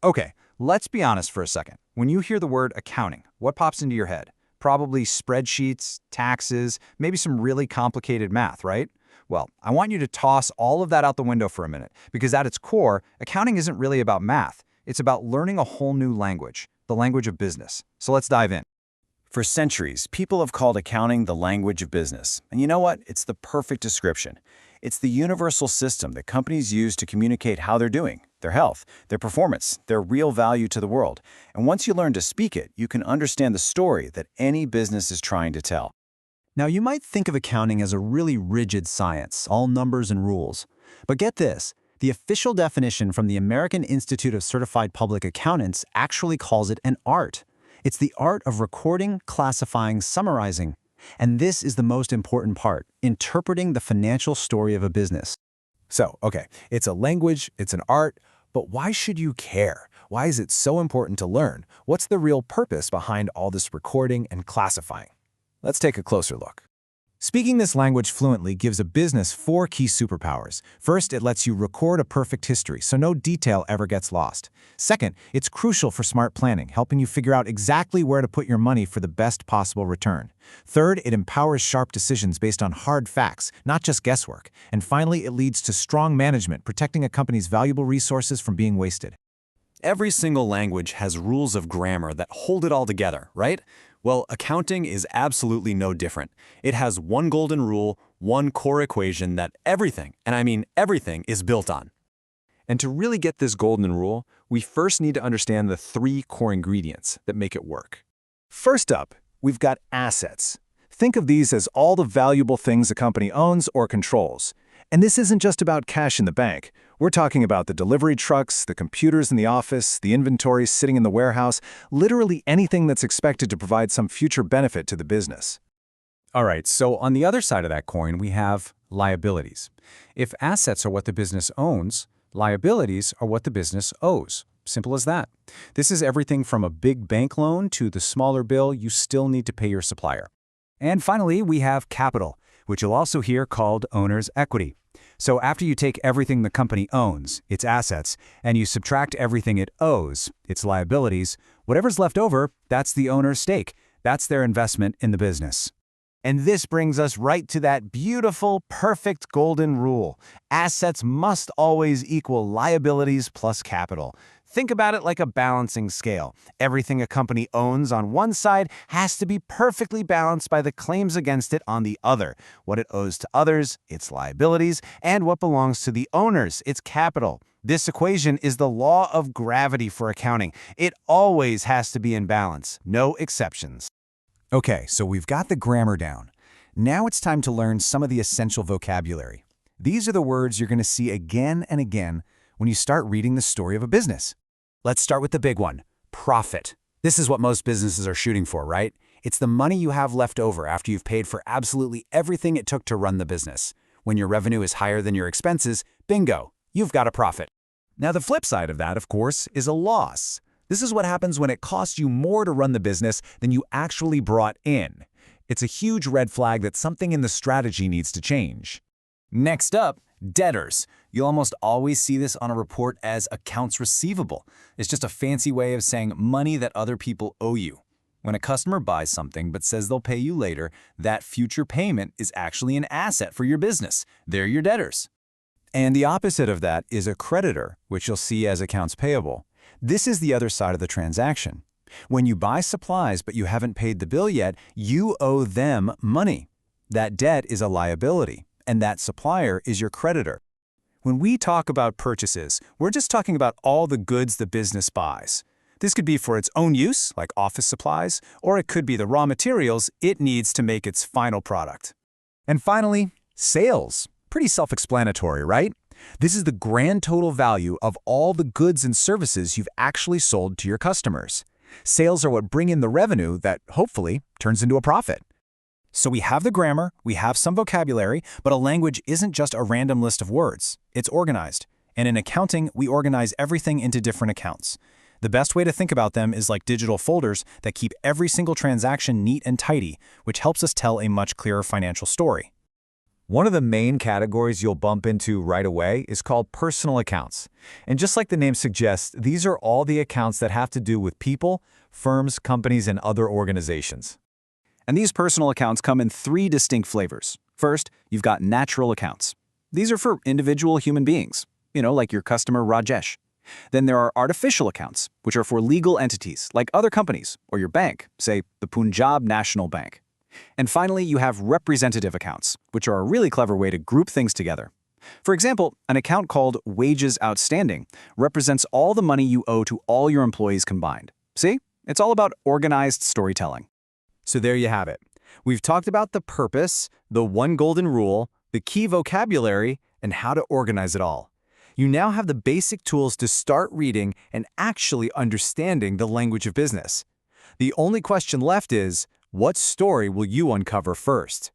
Okay, let's be honest for a second. When you hear the word accounting, what pops into your head? Probably spreadsheets, taxes, maybe some really complicated math, right? Well, I want you to toss all of that out the window for a minute, because at its core, accounting isn't really about math. It's about learning a whole new language, the language of business. So let's dive in. For centuries, people have called accounting the language of business. And you know what? It's the perfect description. It's the universal system that companies use to communicate how they're doing, their health, their performance, their real value to the world. And once you learn to speak it, you can understand the story that any business is trying to tell. Now, you might think of accounting as a really rigid science, all numbers and rules. But get this, the official definition from the American Institute of Certified Public Accountants actually calls it an art. It's the art of recording, classifying, summarizing. And this is the most important part, interpreting the financial story of a business. Okay, it's a language, it's an art, but why should you care? Why is it so important to learn? What's the real purpose behind all this recording and classifying? Let's take a closer look. Speaking this language fluently gives a business 4 key superpowers. First, it lets you record a perfect history, so no detail ever gets lost. Second, it's crucial for smart planning, helping you figure out exactly where to put your money for the best possible return. Third, it empowers sharp decisions based on hard facts, not just guesswork. And finally, it leads to strong management, protecting a company's valuable resources from being wasted. Every single language has rules of grammar that hold it all together, right? Well, accounting is absolutely no different. It has one golden rule, one core equation that everything, and I mean everything, is built on. And to really get this golden rule, we first need to understand the 3 core ingredients that make it work. First up, we've got assets. Think of these as all the valuable things a company owns or controls. And this isn't just about cash in the bank. We're talking about the delivery trucks, the computers in the office, the inventory sitting in the warehouse, literally anything that's expected to provide some future benefit to the business. All right, so on the other side of that coin, we have liabilities. If assets are what the business owns, liabilities are what the business owes. Simple as that. This is everything from a big bank loan to the smaller bill you still need to pay your supplier. And finally, we have capital, which you'll also hear called owner's equity. So after you take everything the company owns, its assets, and you subtract everything it owes, its liabilities, whatever's left over, that's the owner's stake. That's their investment in the business. And this brings us right to that beautiful, perfect golden rule. Assets must always equal liabilities plus capital. Think about it like a balancing scale. Everything a company owns on one side has to be perfectly balanced by the claims against it on the other. What it owes to others, its liabilities, and what belongs to the owners, its capital. This equation is the law of gravity for accounting. It always has to be in balance, no exceptions. Okay, so we've got the grammar down. Now it's time to learn some of the essential vocabulary. These are the words you're going to see again and again when you start reading the story of a business. Let's start with the big one, profit. This is what most businesses are shooting for, right? It's the money you have left over after you've paid for absolutely everything it took to run the business. When your revenue is higher than your expenses, bingo, you've got a profit. Now the flip side of that, of course, is a loss. This is what happens when it costs you more to run the business than you actually brought in. It's a huge red flag that something in the strategy needs to change. Next up, debtors. You'll almost always see this on a report as accounts receivable. It's just a fancy way of saying money that other people owe you. When a customer buys something but says they'll pay you later, that future payment is actually an asset for your business. They're your debtors. And the opposite of that is a creditor, which you'll see as accounts payable. This is the other side of the transaction. When you buy supplies but you haven't paid the bill yet, you owe them money. That debt is a liability, and that supplier is your creditor. When we talk about purchases, we're just talking about all the goods the business buys. This could be for its own use, like office supplies, or it could be the raw materials it needs to make its final product. And finally, sales. Pretty self-explanatory, right? This is the grand total value of all the goods and services you've actually sold to your customers. Sales are what bring in the revenue that, hopefully, turns into a profit. So we have the grammar, we have some vocabulary, but a language isn't just a random list of words. It's organized. And in accounting, we organize everything into different accounts. The best way to think about them is like digital folders that keep every single transaction neat and tidy, which helps us tell a much clearer financial story. One of the main categories you'll bump into right away is called personal accounts. And just like the name suggests, these are all the accounts that have to do with people, firms, companies, and other organizations. And these personal accounts come in 3 distinct flavors. First, you've got natural accounts. These are for individual human beings, like your customer Rajesh. Then there are artificial accounts, which are for legal entities, like other companies, or your bank, say the Punjab National Bank. And finally, you have representative accounts, which are a really clever way to group things together. For example, an account called Wages Outstanding represents all the money you owe to all your employees combined. See? It's all about organized storytelling. So there you have it. We've talked about the purpose, the one golden rule, the key vocabulary, and how to organize it all. You now have the basic tools to start reading and actually understanding the language of business. The only question left is, what story will you uncover first?